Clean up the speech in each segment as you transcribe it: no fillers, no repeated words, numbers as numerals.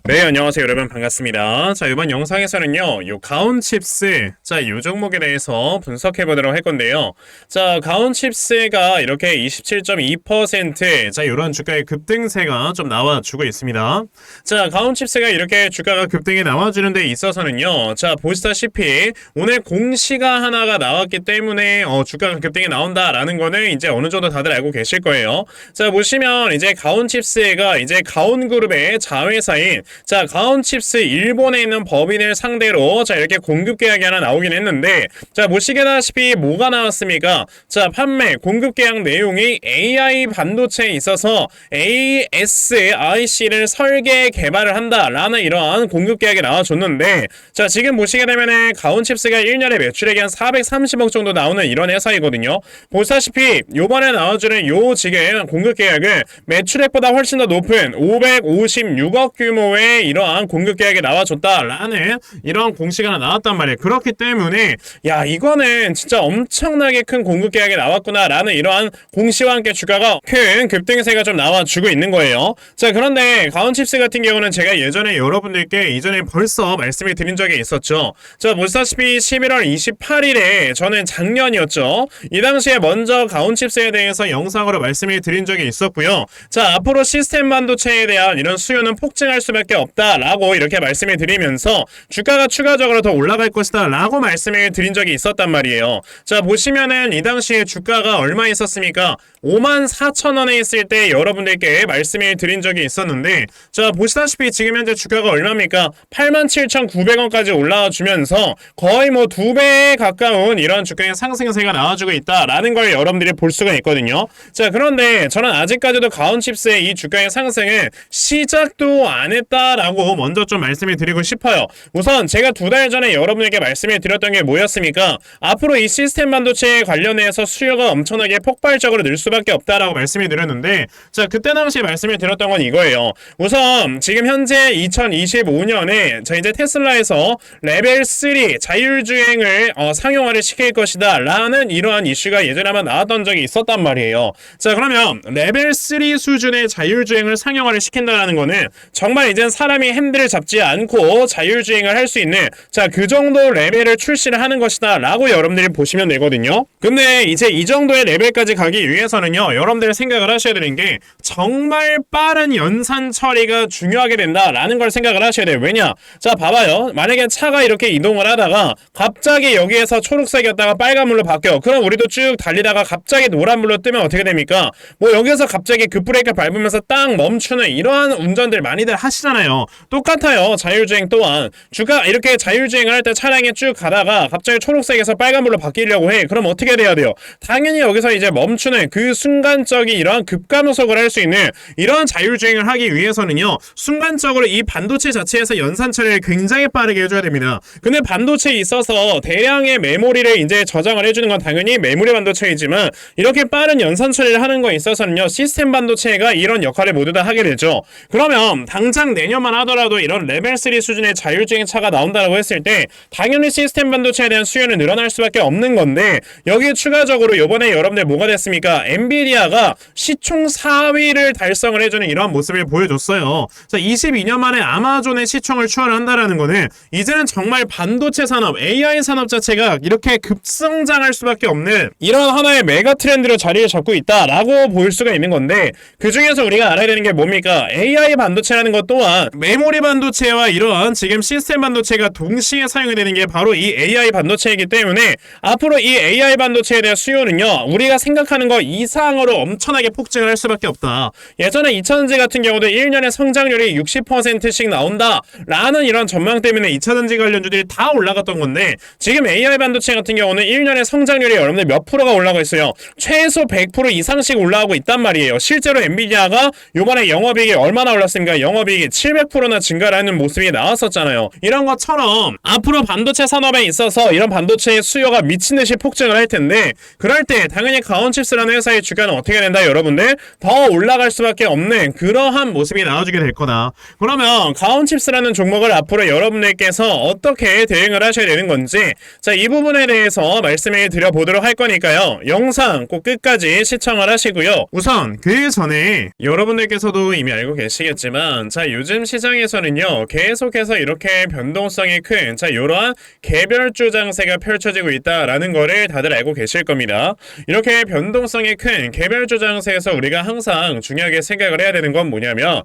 네, 안녕하세요 여러분, 반갑습니다. 자, 이번 영상에서는요 요 가온칩스, 요 종목에 대해서 분석해 보도록 할 건데요. 자, 가온칩스가 이렇게 27.2% 자, 요런 주가의 급등세가 좀 나와주고 있습니다. 자, 가온칩스가 이렇게 주가가 급등이 나와주는 데 있어서는요, 자, 보시다시피 오늘 공시가 하나가 나왔기 때문에 주가가 급등이 나온다라는 거는 이제 어느 정도 다들 알고 계실 거예요. 자, 보시면 이제 가온칩스가 이제 가온그룹의 자회사인 자, 가온칩스 일본에 있는 법인을 상대로 자, 이렇게 공급 계약이 하나 나오긴 했는데, 자, 보시다시피 뭐가 나왔습니까? 자, 판매 공급 계약 내용이 AI 반도체에 있어서 ASIC를 설계 개발을 한다라는 이러한 공급 계약이 나와줬는데, 자, 지금 보시게 되면은 가온칩스가 1년에 매출액이 한 430억 정도 나오는 이런 회사이거든요. 보시다시피 요번에 나와주는 요 지금 공급 계약은 매출액보다 훨씬 더 높은 556억 규모의 이러한 공급 계약이 나와줬다라는 이러한 공시가 하나 나왔단 말이에요. 그렇기 때문에 야, 이거는 진짜 엄청나게 큰 공급 계약이 나왔구나라는 이러한 공시와 함께 주가가 큰 급등세가 좀 나와주고 있는 거예요. 자, 그런데 가온칩스 같은 경우는 제가 예전에 여러분들께 이전에 벌써 말씀을 드린 적이 있었죠. 자, 보시다시피 11월 28일에 저는 작년이었죠. 이 당시에 먼저 가온칩스에 대해서 영상으로 말씀을 드린 적이 있었고요. 자, 앞으로 시스템 반도체에 대한 이런 수요는 폭증할 수밖에 없다라고 이렇게 말씀을 드리면서 주가가 추가적으로 더 올라갈 것이다 라고 말씀을 드린 적이 있었단 말이에요. 자, 보시면은 이 당시에 주가가 얼마 있었습니까? 54,000원에 있을 때 여러분들께 말씀을 드린 적이 있었는데, 자, 보시다시피 지금 현재 주가가 얼마입니까? 87,900원까지 올라와 주면서 거의 뭐 2배에 가까운 이런 주가의 상승세가 나와주고 있다라는 걸 여러분들이 볼 수가 있거든요. 자, 그런데 저는 아직까지도 가온칩스의 이 주가의 상승은 시작도 안 했다라고 먼저 좀 말씀을 드리고 싶어요. 우선 제가 2달 전에 여러분에게 말씀을 드렸던 게 뭐였습니까? 앞으로 이 시스템 반도체에 관련해서 수요가 엄청나게 폭발적으로 늘 수밖에 없다라고 말씀을 드렸는데, 자, 그때 당시에 말씀을 드렸던 건 이거예요. 우선 지금 현재 2025년에 자, 이제 테슬라에서 레벨 3 자율주행을 상용화를 시킬 것이다 라는 이러한 이슈가 예전에 한번 나왔던 적이 있었단 말이에요. 자, 그러면 레벨 3 수준의 자율주행을 상용화를 시킨다는 거는 정말 이젠 사람이 핸들을 잡지 않고 자율주행을 할 수 있는 자, 그 정도 레벨을 출시를 하는 것이다 라고 여러분들이 보시면 되거든요. 근데 이제 이 정도의 레벨까지 가기 위해서는요, 여러분들이 생각을 하셔야 되는 게 정말 빠른 연산 처리가 중요하게 된다라는 걸 생각을 하셔야 돼요. 왜냐? 자, 봐봐요. 만약에 차가 이렇게 이동을 하다가 갑자기 여기에서 초록색이었다가 빨간불로 바뀌어. 그럼 우리도 쭉 달리다가 갑자기 노란불로 뜨면 어떻게 됩니까? 뭐 여기서 갑자기 급브레이크 밟으면서 딱 멈추는 이러한 운전들 많이들 하시잖아요. 똑같아요. 자율주행 또한 주가 이렇게 자율주행을 할 때 차량에 쭉 가다가 갑자기 초록색에서 빨간불로 바뀌려고 해. 그럼 어떻게 돼야 돼요? 당연히 여기서 이제 멈추는 그 순간적인 이러한 급감속을 할 수 있는 이러한 자율주행을 하기 위해서는요, 순간적으로 이 반도체 자체에서 연산 처리를 굉장히 빠르게 해줘야 됩니다. 근데 반도체에 있어서 대량의 메모리를 이제 저장을 해주는 건 당연히 메모리 반도체이지만, 이렇게 빠른 연산 처리를 하는 거에 있어서는요, 시스템 반도체가 이런 역할을 모두 다 하게 되죠. 그러면 당장 내년만 하더라도 이런 레벨 3 수준의 자율주행 차가 나온다고 했을 때 당연히 시스템 반도체에 대한 수요는 늘어날 수밖에 없는 건데, 여기에 추가적으로 이번에 여러분들 뭐가 됐습니까? 엔비디아가 시총 4위를 달성을 해주는 이런 모습을 보여줬어요. 자, 22년 만에 아마존의 시총을 추월을 한다라는 거는 이제는 정말 반도체 산업, AI 산업 자체가 이렇게 급성장할 수밖에 없는 이런 하나의 메가 트렌드로 자리를 잡고 있다라고 볼 수가 있는 건데, 그 중에서 우리가 알아야 되는 게 뭡니까? AI 반도체라는 것 또한 메모리 반도체와 이러한 지금 시스템 반도체가 동시에 사용이 되는 게 바로 이 AI 반도체이기 때문에 앞으로 이 AI 반도체에 대한 수요는요, 우리가 생각하는 것 이상으로 엄청나게 폭증을 할 수밖에 없다. 예전에 2차전지 같은 경우도 1년에 성장률이 60%씩 나온다 라는 이런 전망 때문에 2차전지 관련주들이 다 올라갔던 건데, 지금 AI 반도체 같은 경우는 1년에 성장률이 여러분들 몇 프로가 올라가고 있어요? 최소 100% 이상씩 올라가고 있단 말이에요. 실제로 엔비디아가 요번에 영업이익이 얼마나 올랐습니까? 영업이익이 700%나 증가하는 모습이 나왔었잖아요. 이런 것처럼 앞으로 반도체 산업에 있어서 이런 반도체의 수요가 미친듯이 폭증을 할 텐데, 그럴 때 당연히 가온칩스라는 회사의 시초가의 주가는 어떻게 된다 여러분들? 더 올라갈 수밖에 없는 그러한 모습이 나와주게 될 거다. 그러면 가온칩스라는 종목을 앞으로 여러분들께서 어떻게 대응을 하셔야 되는 건지 자, 이 부분에 대해서 말씀을 드려보도록 할 거니까요. 영상 꼭 끝까지 시청을 하시고요. 우선 그 전에 여러분들께서도 이미 알고 계시겠지만 자, 요즘 시장에서는요 계속해서 이렇게 변동성이 큰 자, 이러한 개별주 장세가 펼쳐지고 있다라는 거를 다들 알고 계실 겁니다. 이렇게 변동성이 큰 개별주 장세에서 우리가 항상 중요하게 생각을 해야 되는 건 뭐냐면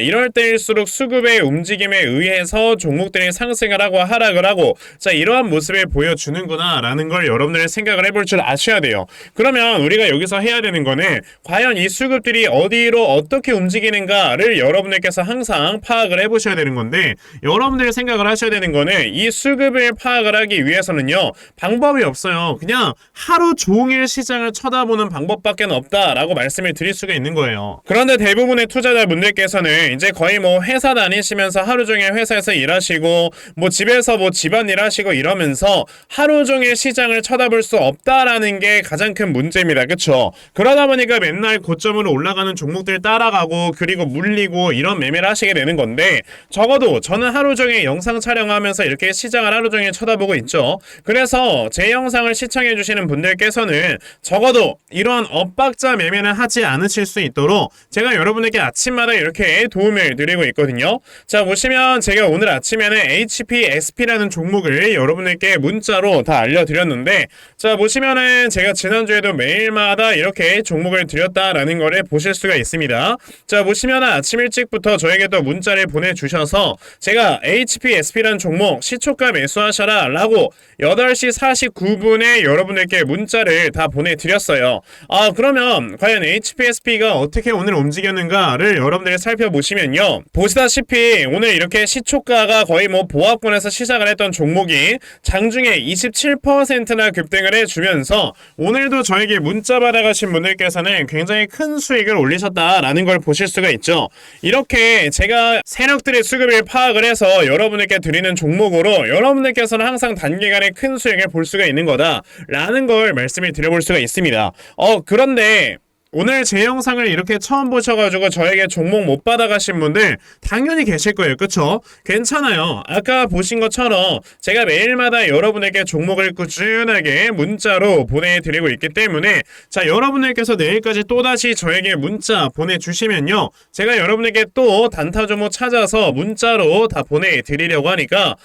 이럴 때일수록 수급의 움직임에 의해서 종목들이 상승을 하고 하락을 하고 자, 이러한 모습을 보여주는구나 라는 걸 여러분들 생각을 해볼 줄 아셔야 돼요. 그러면 우리가 여기서 해야 되는 거는 과연 이 수급들이 어디로 어떻게 움직이는가를 여러분들께서 항상 파악을 해보셔야 되는 건데 여러분들이 생각을 하셔야 되는 거는 이 수급을 파악을 하기 위해서는요 방법이 없어요. 그냥 하루 종일 시장을 쳐다보는 방법밖에 없다라고 말씀을 드릴 수가 있는 거예요. 그런데 대부분의 투자자분들께서는 이제 거의 뭐 회사 다니시면서 하루 종일 회사에서 일하시고 뭐 집에서 뭐 집안일 하시고 이러면서 하루 종일 시장을 쳐다볼 수 없다라는 게 가장 큰 문제입니다. 그쵸? 그러다 보니까 맨날 고점으로 올라가는 종목들 따라가고 그리고 물리고 이런 매매를 하시게 되는 건데 적어도 저는 하루 종일 영상 촬영하면서 이렇게 시장을 하루 종일 쳐다보고 있죠. 그래서 제 영상을 시청해 주시는 분들께서는 적어도 이런 엇박자 매매는 하지 않으실 수 있도록 제가 여러분에게 아침마다 이렇게 도움을 드리고 있거든요. 자, 보시면 제가 오늘 아침에는 HPSP라는 종목을 여러분에게 문자로 다 알려드렸는데 자, 보시면은 제가 지난주에도 매일마다 이렇게 종목을 드렸다라는 거를 보실 수가 있습니다. 자, 보시면은 아침 일찍부터 저에게 또 문자를 보내주셔서 제가 HPSP라는 종목 시초가 매수하셔라 라고 8시 49분에 여러분들께 문자를 다 보내드렸어요. 그러면 과연 HPSP가 어떻게 오늘 움직였는가를 여러분들이 살펴보시면요 보시다시피 오늘 이렇게 시초가가 거의 뭐 보합권에서 시작을 했던 종목이 장중에 27%나 급등을 해주면서 오늘도 저에게 문자 받아가신 분들께서는 굉장히 큰 수익을 올리셨다라는 걸 보실 수가 있죠. 이렇게 제가 세력들의 수급을 파악을 해서 여러분에게 드리는 종목으로 여러분들께서는 항상 단기간에 큰 수익을 볼 수가 있는 거다라는 걸 말씀을 드려볼 수가 있습니다. 그런데 오늘 제 영상을 이렇게 처음 보셔가지고 저에게 종목 못 받아가신 분들 당연히 계실 거예요. 그쵸? 괜찮아요. 아까 보신 것처럼 제가 매일마다 여러분에게 종목을 꾸준하게 문자로 보내드리고 있기 때문에 자, 여러분들께서 내일까지 또다시 저에게 문자 보내주시면요 제가 여러분에게 또 단타 종목 찾아서 문자로 다 보내드리려고 하니까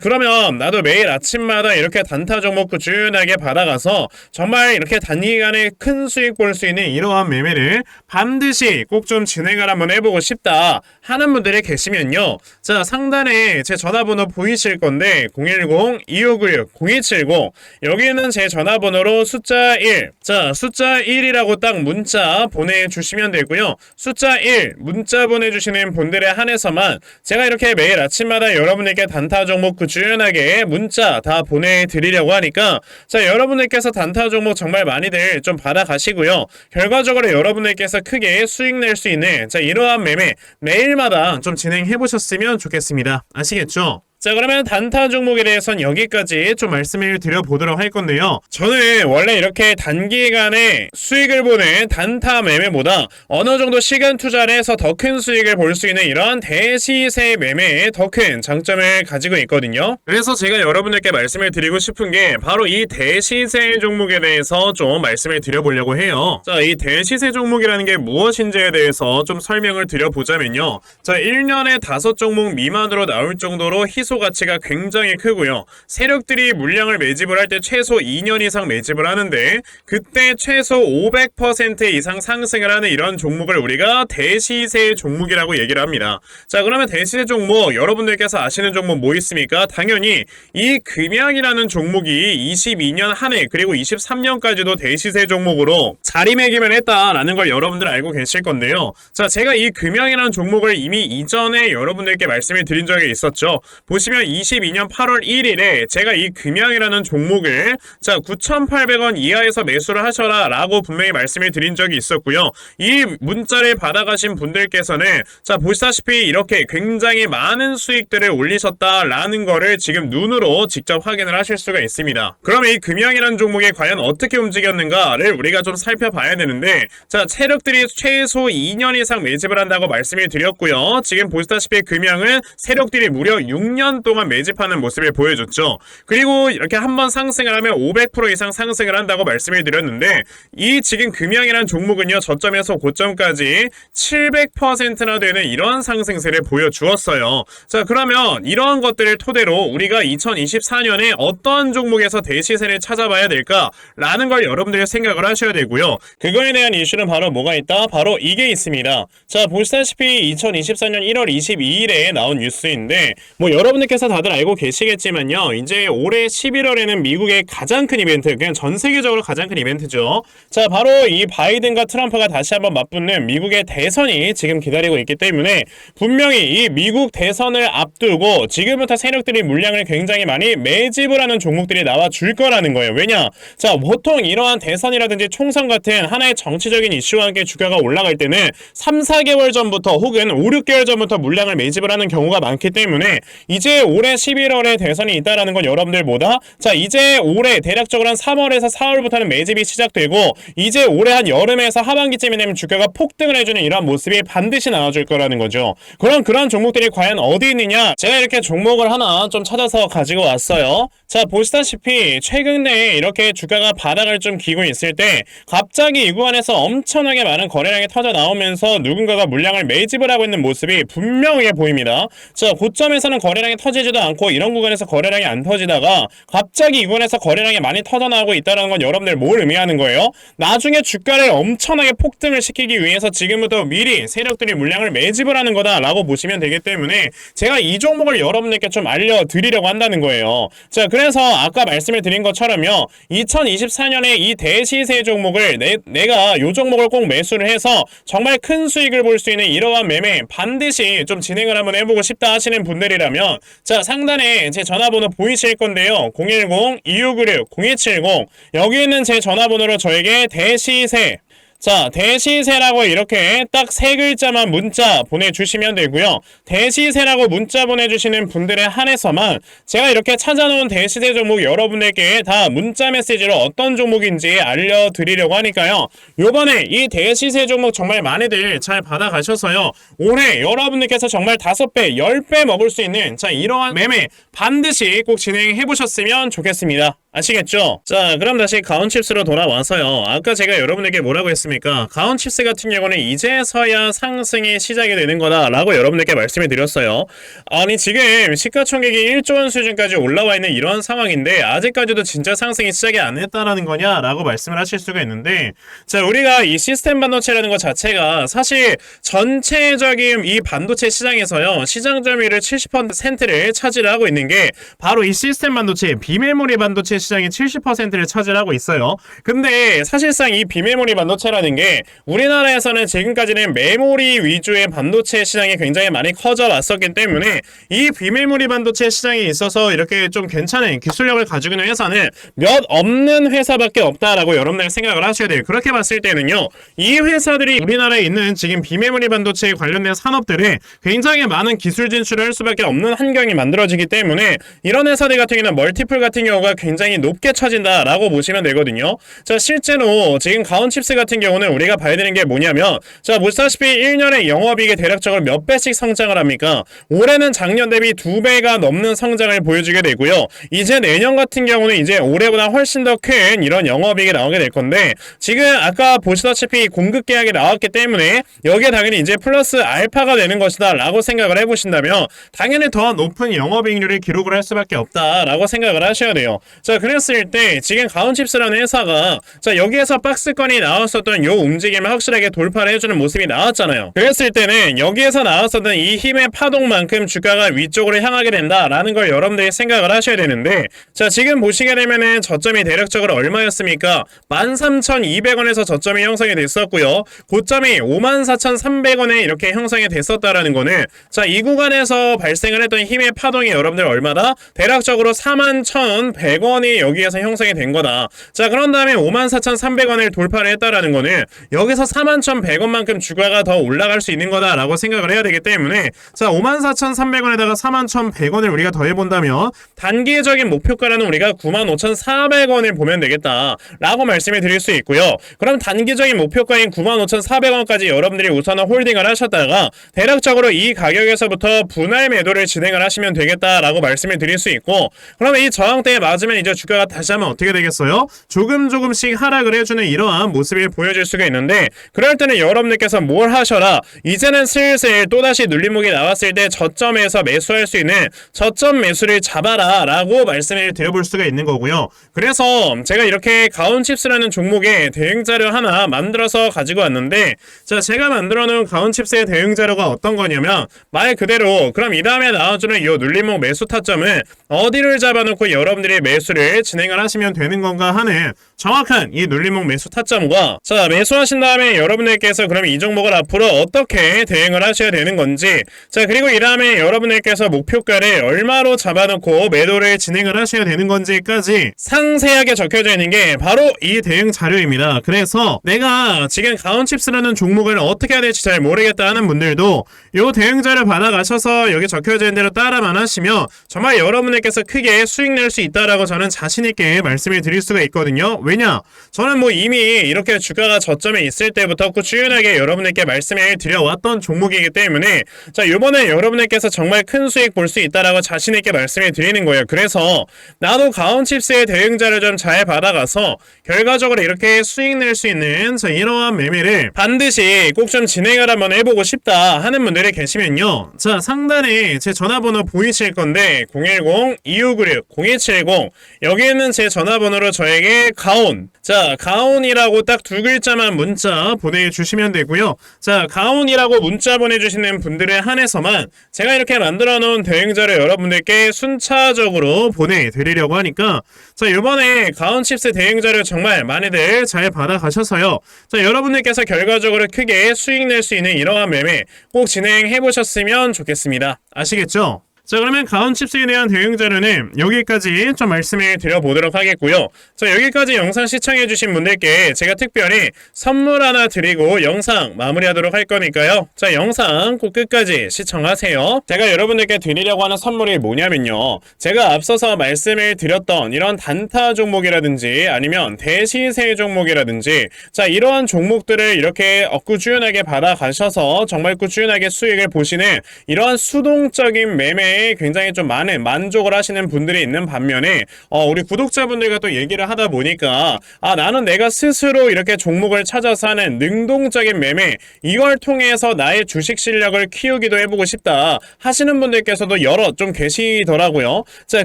그러면 나도 매일 아침마다 이렇게 단타 종목 꾸준하게 받아가서 정말 이렇게 단기간에 큰 수익 볼 수 있는 이런 매매를 반드시 꼭 좀 진행을 한번 해보고 싶다 하는 분들이 계시면요 자, 상단에 제 전화번호 보이실 건데 010-2596-0270 여기는 제 전화번호로 숫자 1 자, 숫자 1이라고 딱 문자 보내주시면 되고요. 숫자 1 문자 보내주시는 분들에 한해서만 제가 이렇게 매일 아침마다 여러분에게 단타 종목 꾸준하게 문자 다 보내드리려고 하니까 자, 여러분들께서 단타 종목 정말 많이들 좀 받아가시고요. 결과적으로 여러분들께서 크게 수익 낼 수 있는 자, 이러한 매매 매일마다 좀 진행해 보셨으면 좋겠습니다. 아시겠죠? 자, 그러면 단타 종목에 대해서는 여기까지 좀 말씀을 드려보도록 할 건데요. 저는 원래 이렇게 단기간에 수익을 보는 단타 매매보다 어느 정도 시간 투자를 해서 더 큰 수익을 볼 수 있는 이런 대시세 매매에 더 큰 장점을 가지고 있거든요. 그래서 제가 여러분들께 말씀을 드리고 싶은 게 바로 이 대시세 종목에 대해서 좀 말씀을 드려보려고 해요. 자, 이 대시세 종목이라는 게 무엇인지에 대해서 좀 설명을 드려보자면요. 자, 1년에 5종목 미만으로 나올 정도로 희소 가치가 굉장히 크고요. 세력들이 물량을 매집을 할 때 최소 2년 이상 매집을 하는데 그때 최소 500% 이상 상승을 하는 이런 종목을 우리가 대시세 종목이라고 얘기를 합니다. 자, 그러면 대시세 종목 여러분들께서 아시는 종목 뭐 있습니까? 당연히 이 금양이라는 종목이 22년 한 해 그리고 23년까지도 대시세 종목으로 자리매김을 했다라는 걸 여러분들 알고 계실 건데요. 자, 제가 이 금양이라는 종목을 이미 이전에 여러분들께 말씀을 드린 적이 있었죠. 보시면 22년 8월 1일에 제가 이 금양이라는 종목을 자 9,800원 이하에서 매수를 하셔라 라고 분명히 말씀을 드린 적이 있었고요. 이 문자를 받아가신 분들께서는 자 보시다시피 이렇게 굉장히 많은 수익들을 올리셨다라는 거를 지금 눈으로 직접 확인을 하실 수가 있습니다. 그럼 이 금양이라는 종목이 과연 어떻게 움직였는가를 우리가 좀 살펴봐야 되는데, 자 세력들이 최소 2년 이상 매집을 한다고 말씀을 드렸고요. 지금 보시다시피 금양은 세력들이 무려 6년 동안 매집하는 모습을 보여줬죠. 그리고 이렇게 한번 상승을 하면 500% 이상 상승을 한다고 말씀을 드렸는데, 이 지금 금양이라는 종목은요 저점에서 고점까지 700%나 되는 이러한 상승세를 보여주었어요. 자 그러면 이러한 것들을 토대로 우리가 2024년에 어떤 종목에서 대시세를 찾아봐야 될까라는 걸 여러분들이 생각을 하셔야 되고요. 그거에 대한 이슈는 바로 뭐가 있다? 바로 이게 있습니다. 자 보시다시피 2024년 1월 22일에 나온 뉴스인데, 뭐 여러분들께서 다들 알고 계시겠지만요, 이제 올해 11월에는 미국의 가장 큰 이벤트, 그냥 전 세계적으로 가장 큰 이벤트죠. 자 바로 이 바이든과 트럼프가 다시 한번 맞붙는 미국의 대선이 지금 기다리고 있기 때문에 분명히 이 미국 대선을 앞두고 지금부터 세력들이 물량을 굉장히 많이 매집을 하는 종목들이 나와줄 거라는 거예요. 왜냐? 자 보통 이러한 대선이라든지 총선 같은 하나의 정치적인 이슈와 함께 주가가 올라갈 때는 3, 4개월 전부터 혹은 5, 6개월 전부터 물량을 매집을 하는 경우가 많기 때문에 이제 올해 11월에 대선이 있다라는 건 여러분들 뭐다? 자 이제 올해 대략적으로 한 3월에서 4월부터는 매집이 시작되고, 이제 올해 한 여름에서 하반기쯤이 되면 주가가 폭등을 해주는 이러한 모습이 반드시 나와줄 거라는 거죠. 그럼 그런 종목들이 과연 어디 있느냐? 제가 이렇게 종목을 하나 좀 찾아서 가지고 왔어요. 자 보시다시피 최근에 이렇게 주가가 바닥을 좀 기고 있을 때 갑자기 이 구간에서 엄청나게 많은 거래량이 터져 나오면서 누군가가 물량을 매집을 하고 있는 모습이 분명하게 보입니다. 자 고점에서는 거래량이 터지지도 않고 이런 구간에서 거래량이 안 터지다가 갑자기 이 구간에서 거래량이 많이 터져 나오고 있다는 건 여러분들 뭘 의미하는 거예요? 나중에 주가를 엄청나게 폭등을 시키기 위해서 지금부터 미리 세력들이 물량을 매집을 하는 거다라고 보시면 되기 때문에 제가 이 종목을 여러분들께 좀 알려드리려고 한다는 거예요. 자 그래서 아까 말씀을 드린 것처럼요, 2024년에 이 대시세 종목을 내가 이 종목을 꼭 매수를 해서 정말 큰 수익을 볼 수 있는 이러한 매매 반드시 좀 진행을 한번 해보고 싶다 하시는 분들이라면 자 상단에 제 전화번호 보이실 건데요, 010-2696-0270 여기 있는 제 전화번호로 저에게 대시세, 자 대시세라고 이렇게 딱 세 글자만 문자 보내주시면 되고요. 대시세라고 문자 보내주시는 분들에 한해서만 제가 이렇게 찾아놓은 대시세 종목 여러분들께 다 문자 메시지로 어떤 종목인지 알려드리려고 하니까요, 요번에 이 대시세 종목 정말 많이들 잘 받아가셔서요, 올해 여러분들께서 정말 5배 10배 먹을 수 있는 자 이러한 매매 반드시 꼭 진행해보셨으면 좋겠습니다. 아시겠죠? 자 그럼 다시 가온칩스로 돌아와서요, 아까 제가 여러분에게 뭐라고 했습니까? 가온칩스 같은 경우는 이제서야 상승이 시작이 되는 거다 라고 여러분들께 말씀을 드렸어요. 아니 지금 시가총액이 1조 원 수준까지 올라와 있는 이런 상황인데 아직까지도 진짜 상승이 시작이 안 했다라는 거냐 라고 말씀을 하실 수가 있는데, 자 우리가 이 시스템 반도체라는 것 자체가 사실 전체적인 이 반도체 시장에서요 시장 점유율을 70%를 차지하고 있는 게 바로 이 시스템 반도체, 비메모리 반도체 시장이 70%를 차지하고 있어요. 근데 사실상 이 비메모리 반도체라는 게 우리나라에서는 지금까지는 메모리 위주의 반도체 시장이 굉장히 많이 커져 왔었기 때문에 이 비메모리 반도체 시장에 있어서 이렇게 좀 괜찮은 기술력을 가지고 있는 회사는 몇 없는 회사밖에 없다라고 여러분들 생각을 하셔야 돼요. 그렇게 봤을 때는요, 이 회사들이 우리나라에 있는 지금 비메모리 반도체에 관련된 산업들에 굉장히 많은 기술 진출을 할 수밖에 없는 환경이 만들어지기 때문에 이런 회사들 같은 경우는 멀티플 같은 경우가 굉장히 높게 처진다라고 보시면 되거든요. 자 실제로 지금 가온칩스 같은 경우는 우리가 봐야 되는 게 뭐냐면, 자 보시다시피 1년에 영업이익이 대략적으로 몇 배씩 성장을 합니까? 올해는 작년 대비 2배가 넘는 성장을 보여주게 되고요. 이제 내년 같은 경우는 이제 올해보다 훨씬 더 큰 이런 영업이익이 나오게 될 건데, 지금 아까 보시다시피 공급 계약이 나왔기 때문에 여기에 당연히 이제 플러스 알파가 되는 것이다 라고 생각을 해보신다면 당연히 더 높은 영업이익률을 기록을 할 수밖에 없다 라고 생각을 하셔야 돼요. 자 그랬을 때 지금 가온칩스라는 회사가 자 여기에서 박스권이 나왔었던 요 움직임을 확실하게 돌파를 해주는 모습이 나왔잖아요. 그랬을 때는 여기에서 나왔었던 이 힘의 파동만큼 주가가 위쪽으로 향하게 된다라는 걸 여러분들이 생각을 하셔야 되는데, 자 지금 보시게 되면은 저점이 대략적으로 얼마였습니까? 13,200원에서 저점이 형성이 됐었고요. 고점이 54,300원에 이렇게 형성이 됐었다라는 거는 자 이 구간에서 발생을 했던 힘의 파동이 여러분들 얼마다? 대략적으로 41,100원이 여기에서 형성이 된 거다. 자 그런 다음에 54,300원을 돌파를 했다라는 거는 여기서 41,100원만큼 주가가 더 올라갈 수 있는 거다라고 생각을 해야 되기 때문에 자 54,300원에다가 41,100원을 우리가 더해본다면 단기적인 목표가라는 우리가 95,400원을 보면 되겠다라고 말씀을 드릴 수 있고요. 그럼 단기적인 목표가인 95,400원까지 여러분들이 우선은 홀딩을 하셨다가 대략적으로 이 가격에서부터 분할 매도를 진행을 하시면 되겠다라고 말씀을 드릴 수 있고, 그러면 이 저항대에 맞으면 이제 주가가 다시 한번 어떻게 되겠어요? 조금씩 하락을 해주는 이러한 모습이 보여질 수가 있는데, 그럴 때는 여러분들께서 뭘 하셔라? 이제는 슬슬 또다시 눌림목이 나왔을 때 저점에서 매수할 수 있는 저점 매수를 잡아라 라고 말씀을 드려볼 수가 있는 거고요. 그래서 제가 이렇게 가온칩스라는 종목의 대응자료 하나 만들어서 가지고 왔는데, 자 제가 만들어 놓은 가온칩스의 대응자료가 어떤 거냐면 말 그대로 그럼 이 다음에 나와주는 이 눌림목 매수 타점은 어디를 잡아놓고 여러분들이 매수를 진행을 하시면 되는 건가 하는 정확한 이 눌림목 매수 타점과, 자 매수하신 다음에 여러분들께서 그럼 이 종목을 앞으로 어떻게 대응을 하셔야 되는 건지, 자 그리고 이 다음에 여러분들께서 목표가를 얼마로 잡아놓고 매도를 진행을 하셔야 되는 건지까지 상세하게 적혀져 있는 게 바로 이 대응 자료입니다. 그래서 내가 지금 가온칩스라는 종목을 어떻게 해야 될지 잘 모르겠다 하는 분들도 이 대응 자료 받아가셔서 여기 적혀져 있는 대로 따라만 하시면 정말 여러분들께서 크게 수익 낼 수 있다라고 저는 자신있게 말씀을 드릴 수가 있거든요. 왜냐? 저는 뭐 이미 이렇게 주가가 저점에 있을 때부터 꾸준하게 여러분들께 말씀을 드려왔던 종목이기 때문에 자 이번에 여러분들께서 정말 큰 수익 볼 수 있다라고 자신있게 말씀을 드리는 거예요. 그래서 나도 가온칩스의 대응자를 좀 잘 받아가서 결과적으로 이렇게 수익 낼 수 있는 자 이러한 매매를 반드시 꼭 좀 진행을 한번 해보고 싶다 하는 분들이 계시면요, 자 상단에 제 전화번호 보이실 건데 010-2596-0170 여기 있는 제 전화번호로 저에게 가온, 자 가온이라고 딱 두 글자만 문자 보내주시면 되고요. 자 가온이라고 문자 보내주시는 분들에 한해서만 제가 이렇게 만들어 놓은 대응자를 여러분들께 순차적으로 보내드리려고 하니까 자 이번에 가온칩스 대응자를 정말 많이들 잘 받아가셔서요, 자 여러분들께서 결과적으로 크게 수익 낼 수 있는 이러한 매매 꼭 진행해 보셨으면 좋겠습니다. 아시겠죠? 자 그러면 가온칩스에 대한 대응 자료는 여기까지 좀 말씀을 드려보도록 하겠고요. 자 여기까지 영상 시청해주신 분들께 제가 특별히 선물 하나 드리고 영상 마무리하도록 할 거니까요, 자 영상 꼭 끝까지 시청하세요. 제가 여러분들께 드리려고 하는 선물이 뭐냐면요, 제가 앞서서 말씀을 드렸던 이런 단타 종목이라든지 아니면 대시세 종목이라든지 자 이러한 종목들을 이렇게 꾸준하게 받아가셔서 정말 꾸준하게 수익을 보시는 이러한 수동적인 매매 굉장히 좀 많은 만족을 하시는 분들이 있는 반면에 우리 구독자분들과 또 얘기를 하다 보니까 나는 내가 스스로 이렇게 종목을 찾아서 하는 능동적인 매매, 이걸 통해서 나의 주식 실력을 키우기도 해보고 싶다 하시는 분들께서도 여러 좀 계시더라고요. 자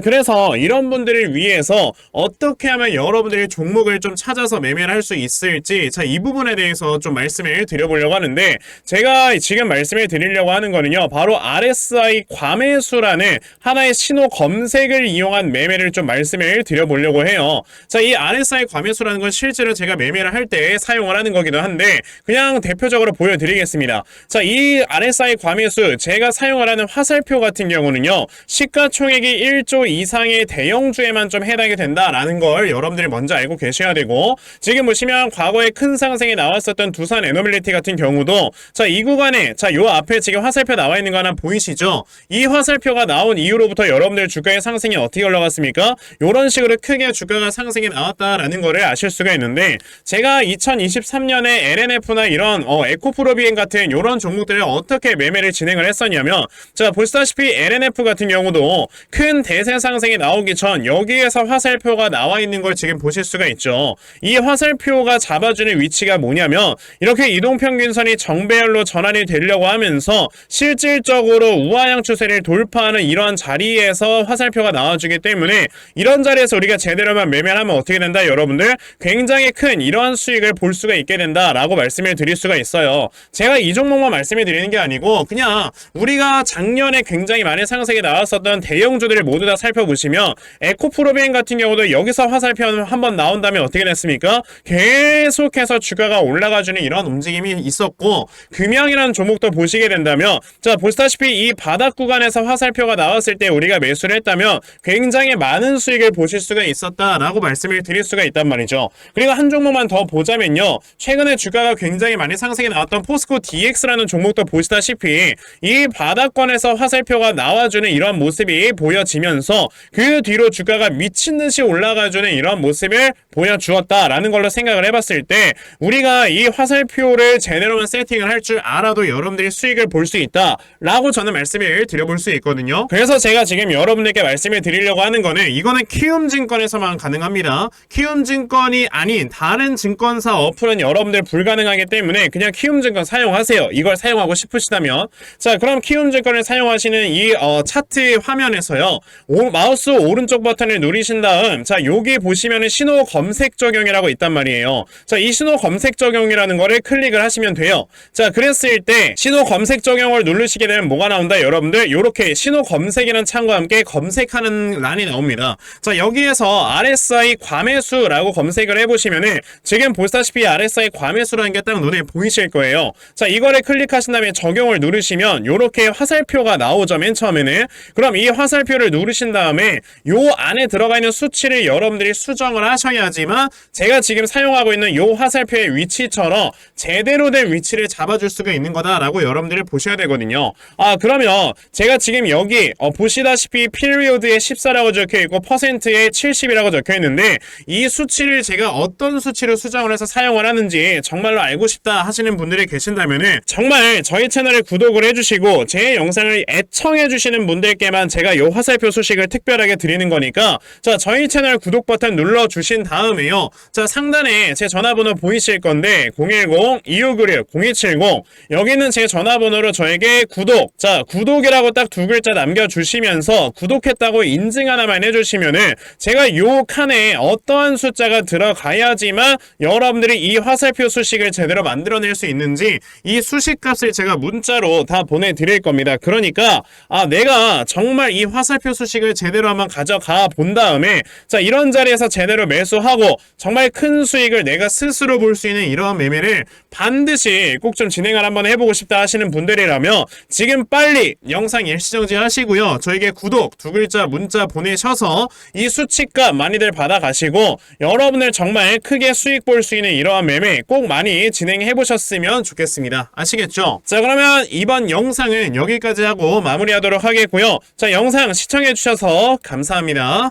그래서 이런 분들을 위해서 어떻게 하면 여러분들이 종목을 좀 찾아서 매매를 할 수 있을지 자 이 부분에 대해서 좀 말씀을 드려보려고 하는데, 제가 지금 말씀을 드리려고 하는 거는요 바로 RSI 과매수 라는 하나의 신호 검색을 이용한 매매를 좀 말씀을 드려보려고 해요. 자, 이 RSI 과매수라는 건 실제로 제가 매매를 할 때 사용을 하는 거기도 한데 그냥 대표적으로 보여드리겠습니다. 자, 이 RSI 과매수 제가 사용을 하는 화살표 같은 경우는요 시가총액이 1조 이상의 대형주에만 좀 해당이 된다라는 걸 여러분들이 먼저 알고 계셔야 되고, 지금 보시면 과거에 큰 상승이 나왔었던 두산 에너빌리티 같은 경우도 자, 이 구간에 자, 요 앞에 지금 화살표 나와 있는 거 하나 보이시죠? 이 화살표 가 나온 이후로부터 여러분들 주가의 상승이 어떻게 올라갔습니까? 이런 식으로 크게 주가가 상승이 나왔다라는 거를 아실 수가 있는데, 제가 2023년에 LNF나 이런 에코프로비엔 같은 이런 종목들을 어떻게 매매를 진행을 했었냐면, 자 보시다시피 LNF 같은 경우도 큰 대세 상승이 나오기 전 여기에서 화살표가 나와 있는 걸 지금 보실 수가 있죠. 이 화살표가 잡아주는 위치가 뭐냐면 이렇게 이동평균선이 정배열로 전환이 되려고 하면서 실질적으로 우하향 추세를 돌파 돌파하는 이런 자리에서 화살표가 나와주기 때문에 이런 자리에서 우리가 제대로만 매매를 하면 어떻게 된다 여러분들? 굉장히 큰 이러한 수익을 볼 수가 있게 된다라고 말씀을 드릴 수가 있어요. 제가 이 종목만 말씀을 드리는 게 아니고 그냥 우리가 작년에 굉장히 많은 상승이 나왔었던 대형주들을 모두 다 살펴보시면 에코프로비엔 같은 경우도 여기서 화살표 한번 나온 다음에 어떻게 됐습니까? 계속해서 주가가 올라가주는 이런 움직임이 있었고, 금양이라는 종목도 보시게 된다면 자 보시다시피 이 바닥 구간에서 화살표가 나왔을 때 우리가 매수를 했다면 굉장히 많은 수익을 보실 수가 있었다라고 말씀을 드릴 수가 있단 말이죠. 그리고 한 종목만 더 보자면요, 최근에 주가가 굉장히 많이 상승이 나왔던 포스코 DX라는 종목도 보시다시피 이 바닥권에서 화살표가 나와주는 이런 모습이 보여지면서 그 뒤로 주가가 미친듯이 올라가주는 이런 모습을 보여주었다라는 걸로 생각을 해봤을 때 우리가 이 화살표를 제대로만 세팅을 할 줄 알아도 여러분들이 수익을 볼 수 있다라고 저는 말씀을 드려볼 수 있거든요. 그래서 제가 지금 여러분들께 말씀을 드리려고 하는 거는 이거는 키움증권에서만 가능합니다. 키움증권이 아닌 다른 증권사 어플은 여러분들 불가능하기 때문에 그냥 키움증권 사용하세요. 이걸 사용하고 싶으시다면. 자, 그럼 키움증권을 사용하시는 이 차트 화면에서요, 마우스 오른쪽 버튼을 누르신 다음 자 여기 보시면은 신호 검색 적용이라고 있단 말이에요. 자, 이 신호 검색 적용이라는 거를 클릭을 하시면 돼요. 자, 그랬을 때 신호 검색 적용을 누르시게 되면 뭐가 나온다 여러분들? 요렇게 신호 검색이라는 창과 함께 검색하는 란이 나옵니다. 자, 여기에서 RSI 과매수라고 검색을 해보시면은 지금 보시다시피 RSI 과매수라는 게 딱 눈에 보이실 거예요. 자, 이거를 클릭하신 다음에 적용을 누르시면 요렇게 화살표가 나오죠, 맨 처음에는. 그럼 이 화살표를 누르신 다음에 요 안에 들어가 있는 수치를 여러분들이 수정을 하셔야지만 제가 지금 사용하고 있는 요 화살표의 위치처럼 제대로 된 위치를 잡아줄 수가 있는 거다라고 여러분들이 보셔야 되거든요. 그러면 제가 지금 여기 보시다시피 피리오드에 14라고 적혀있고 퍼센트에 70이라고 적혀있는데 이 수치를 제가 어떤 수치로 수정을 해서 사용을 하는지 정말로 알고 싶다 하시는 분들이 계신다면은 정말 저희 채널에 구독을 해주시고 제 영상을 애청해주시는 분들께만 제가 요 화살표 소식을 특별하게 드리는 거니까 자 저희 채널 구독 버튼 눌러주신 다음에요, 자 상단에 제 전화번호 보이실 건데 010-2596-0270 여기는 제 전화번호로 저에게 구독, 자 구독이라고 딱 두 글자 남겨주시면서 구독했다고 인증 하나만 해주시면은 제가 요 칸에 어떠한 숫자가 들어가야지만 여러분들이 이 화살표 수식을 제대로 만들어낼 수 있는지 이 수식값을 제가 문자로 다 보내드릴 겁니다. 그러니까 내가 정말 이 화살표 수식을 제대로 한번 가져가 본 다음에 자 이런 자리에서 제대로 매수하고 정말 큰 수익을 내가 스스로 볼 수 있는 이러한 매매를 반드시 꼭 좀 진행을 한번 해보고 싶다 하시는 분들이라면 지금 빨리 영상 일시정지 하시고요, 저에게 구독 두 글자 문자 보내셔서 이 수치값 많이들 받아가시고 여러분들 정말 크게 수익 볼 수 있는 이러한 매매 꼭 많이 진행해 보셨으면 좋겠습니다. 아시겠죠? 자, 그러면 이번 영상은 여기까지 하고 마무리하도록 하겠고요. 자, 영상 시청해 주셔서 감사합니다.